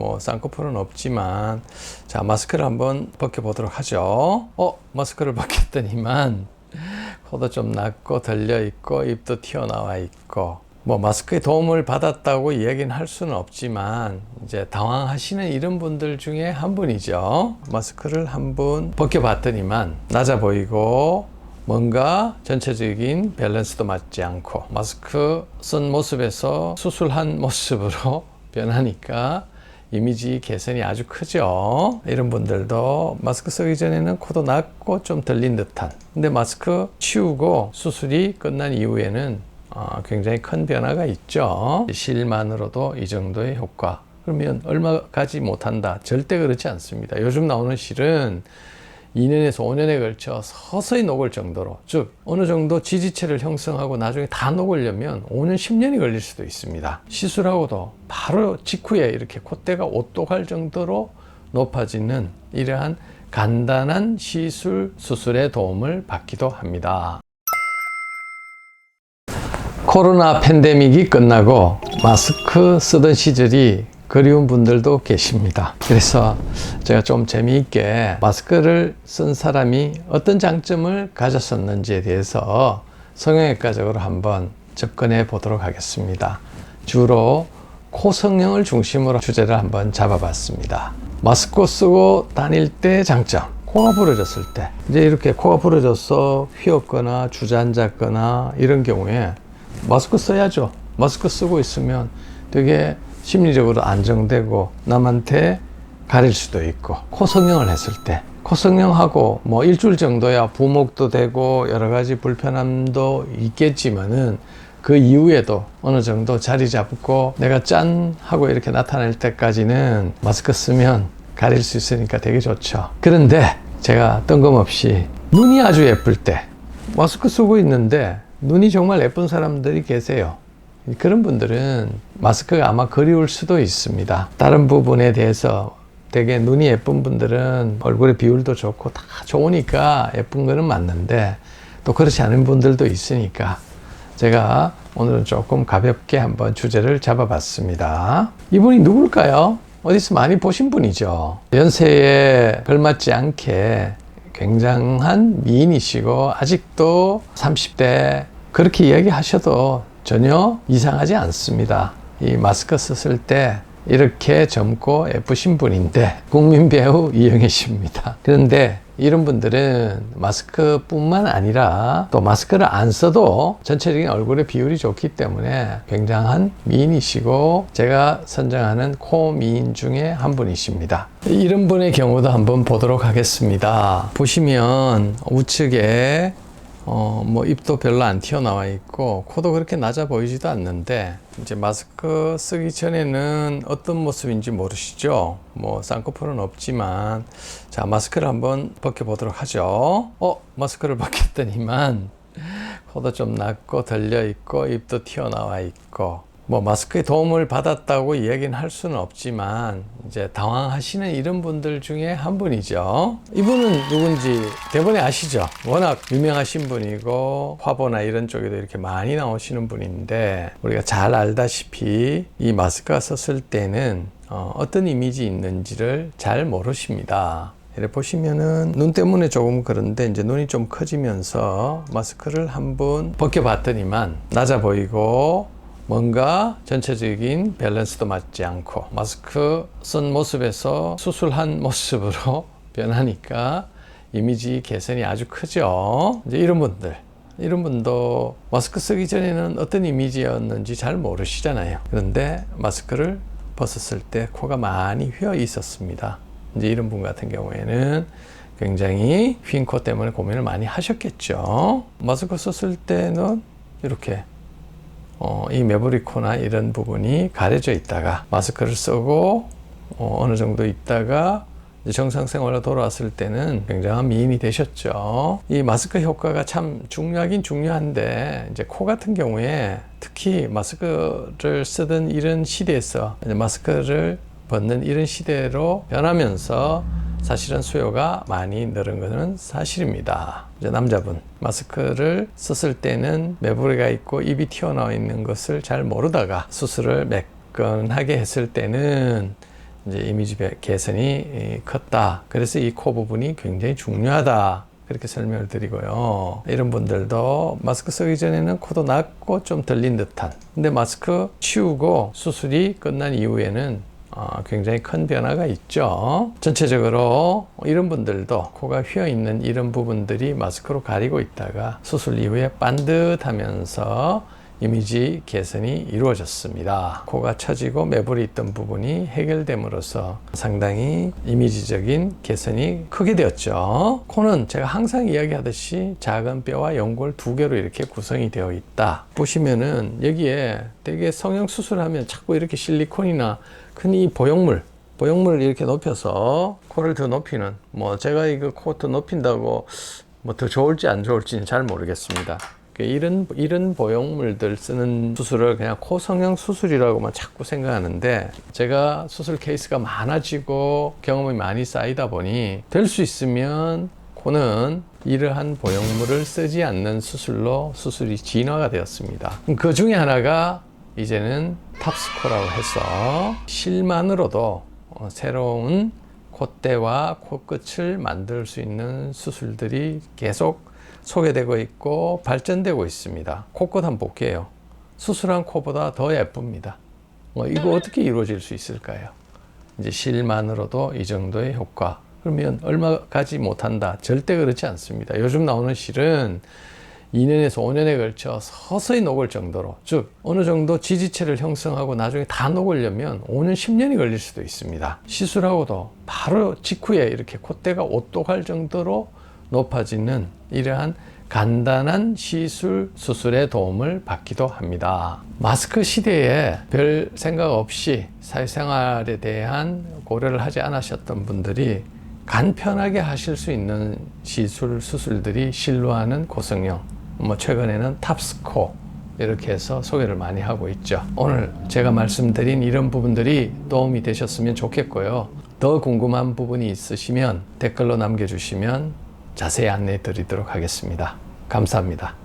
뭐 쌍꺼풀은 없지만, 자, 마스크를 한번 벗겨보도록 하죠. 마스크를 벗겼더니만 코도 좀 낮고 들려 있고 입도 튀어나와 있고, 뭐 마스크의 도움을 받았다고 이야기는 할 수는 없지만 이제 당황하시는 이런 분들 중에 한 분이죠. 마스크를 한번 벗겨봤더니만 낮아 보이고 뭔가 전체적인 밸런스도 맞지 않고, 마스크 쓴 모습에서 수술한 모습으로 변하니까 이미지 개선이 아주 크죠. 이런 분들도 마스크 쓰기 전에는 코도 낮고 좀 들린 듯한, 근데 마스크 치우고 수술이 끝난 이후에는 굉장히 큰 변화가 있죠. 실만으로도 이 정도의 효과, 그러면 얼마 가지 못한다? 절대 그렇지 않습니다. 요즘 나오는 실은 2년에서 5년에 걸쳐 서서히 녹을 정도로, 즉 어느 정도 지지체를 형성하고 나중에 다 녹으려면 5년, 10년이 걸릴 수도 있습니다. 시술하고도 바로 직후에 이렇게 콧대가 오똑할 정도로 높아지는 이러한 간단한 수술의 도움을 받기도 합니다. 코로나 팬데믹이 끝나고 마스크 쓰던 시절이 그리운 분들도 계십니다. 그래서 제가 좀 재미있게 마스크를 쓴 사람이 어떤 장점을 가졌었는지에 대해서 성형외과적으로 한번 접근해 보도록 하겠습니다. 주로 코 성형을 중심으로 주제를 한번 잡아봤습니다. 마스크 쓰고 다닐 때 장점, 코가 부러졌을 때, 이제 이렇게 코가 부러져서 휘었거나 주저앉았거나 이런 경우에 마스크 써야죠. 마스크 쓰고 있으면 되게 심리적으로 안정되고 남한테 가릴 수도 있고, 코 성형을 했을 때, 코 성형하고 뭐 일주일 정도야 부목도 되고 여러 가지 불편함도 있겠지만은 그 이후에도 어느 정도 자리 잡고 내가 짠 하고 이렇게 나타날 때까지는 마스크 쓰면 가릴 수 있으니까 되게 좋죠. 그런데 제가 뜬금없이 눈이 아주 예쁠 때 마스크 쓰고 있는데 눈이 정말 예쁜 사람들이 계세요. 그런 분들은 마스크가 아마 그리울 수도 있습니다. 다른 부분에 대해서 되게 눈이 예쁜 분들은 얼굴의 비율도 좋고 다 좋으니까 예쁜 거는 맞는데, 또 그렇지 않은 분들도 있으니까 제가 오늘은 조금 가볍게 한번 주제를 잡아봤습니다. 이분이 누굴까요? 어디서 많이 보신 분이죠. 연세에 걸맞지 않게 굉장한 미인이시고 아직도 30대 그렇게 이야기하셔도 전혀 이상하지 않습니다. 이 마스크 썼을 때 이렇게 젊고 예쁘신 분인데 국민 배우 이영애 씨입니다. 그런데 이런 분들은 마스크뿐만 아니라 또 마스크를 안 써도 전체적인 얼굴의 비율이 좋기 때문에 굉장한 미인이시고 제가 선정하는 코 미인 중에 한 분이십니다. 이런 분의 경우도 한번 보도록 하겠습니다. 보시면 우측에 뭐 입도 별로 안 튀어나와 있고 코도 그렇게 낮아 보이지도 않는데, 이제 마스크 쓰기 전에는 어떤 모습인지 모르시죠? 뭐 쌍꺼풀은 없지만, 자, 마스크를 한번 벗겨 보도록 하죠. 마스크를 벗겼더니만 코도 좀 낮고 들려 있고 입도 튀어나와 있고, 뭐 마스크의 도움을 받았다고 이야기는 할 수는 없지만 이제 당황하시는 이런 분들 중에 한 분이죠. 이분은 누군지 대부분 아시죠? 워낙 유명하신 분이고 화보나 이런 쪽에도 이렇게 많이 나오시는 분인데, 우리가 잘 알다시피 이 마스크가 썼을 때는 어떤 이미지 있는지를 잘 모르십니다. 이렇게 보시면은 눈 때문에 조금 그런데 이제 눈이 좀 커지면서 마스크를 한번 벗겨봤더니만 낮아 보이고 뭔가 전체적인 밸런스도 맞지 않고, 마스크 쓴 모습에서 수술한 모습으로 변하니까 이미지 개선이 아주 크죠. 이제 이런 분도 마스크 쓰기 전에는 어떤 이미지였는지 잘 모르시잖아요. 그런데 마스크를 벗었을 때 코가 많이 휘어 있었습니다. 이제 이런 분 같은 경우에는 굉장히 휜 코 때문에 고민을 많이 하셨겠죠. 마스크 썼을 때는 이렇게 이 매부리 코나 이런 부분이 가려져 있다가 마스크를 쓰고 어느 정도 있다가 이제 정상 생활로 돌아왔을 때는 굉장한 미인이 되셨죠. 이 마스크 효과가 참 중요하긴 중요한데, 이제 코 같은 경우에 특히 마스크를 쓰던 이런 시대에서 이제 마스크를 벗는 이런 시대로 변하면서 사실은 수요가 많이 늘은 것은 사실입니다. 이제 남자분 마스크를 썼을 때는 매부리가 있고 입이 튀어나와 있는 것을 잘 모르다가 수술을 매끈하게 했을 때는 이제 이미지 개선이 컸다. 그래서 이 코 부분이 굉장히 중요하다. 그렇게 설명을 드리고요. 이런 분들도 마스크 쓰기 전에는 코도 낮고 좀 들린 듯한. 근데 마스크 치우고 수술이 끝난 이후에는 굉장히 큰 변화가 있죠. 전체적으로 이런 분들도 코가 휘어 있는 이런 부분들이 마스크로 가리고 있다가 수술 이후에 반듯하면서 이미지 개선이 이루어졌습니다. 코가 처지고 매부리 있던 부분이 해결됨으로써 상당히 이미지적인 개선이 크게 되었죠. 코는 제가 항상 이야기하듯이 작은 뼈와 연골 두 개로 이렇게 구성이 되어 있다. 보시면은 여기에 되게 성형 수술하면 자꾸 이렇게 실리콘이나 큰 이 보형물을 이렇게 높여서 코를 더 높이는, 제가 이거 코 더 높인다고 더 좋을지 안 좋을지는 잘 모르겠습니다. 이런 보형물들 쓰는 수술을 그냥 코 성형 수술이라고만 자꾸 생각하는데, 제가 수술 케이스가 많아지고 경험이 많이 쌓이다 보니 될 수 있으면 코는 이러한 보형물을 쓰지 않는 수술로 수술이 진화가 되었습니다. 그 중에 하나가 이제는 탑스코라고 해서 실만으로도 새로운 콧대와 코끝을 만들 수 있는 수술들이 계속 소개되고 있고 발전되고 있습니다. 코끝 한번 볼게요. 수술한 코보다 더 예쁩니다. 이거 어떻게 이루어질 수 있을까요? 이제 실만으로도 이 정도의 효과. 그러면 얼마 가지 못한다. 절대 그렇지 않습니다. 요즘 나오는 실은 2년에서 5년에 걸쳐 서서히 녹을 정도로, 즉 어느 정도 지지체를 형성하고 나중에 다 녹으려면 5년, 10년이 걸릴 수도 있습니다. 시술하고도 바로 직후에 이렇게 콧대가 오똑할 정도로 높아지는 이러한 간단한 시술 수술의 도움을 받기도 합니다. 마스크 시대에 별 생각 없이 사회생활에 대한 고려를 하지 않으셨던 분들이 간편하게 하실 수 있는 시술 수술들이 실루하는 고성형, 최근에는 탑스코 이렇게 해서 소개를 많이 하고 있죠. 오늘 제가 말씀드린 이런 부분들이 도움이 되셨으면 좋겠고요. 더 궁금한 부분이 있으시면 댓글로 남겨주시면 자세히 안내 드리도록 하겠습니다. 감사합니다.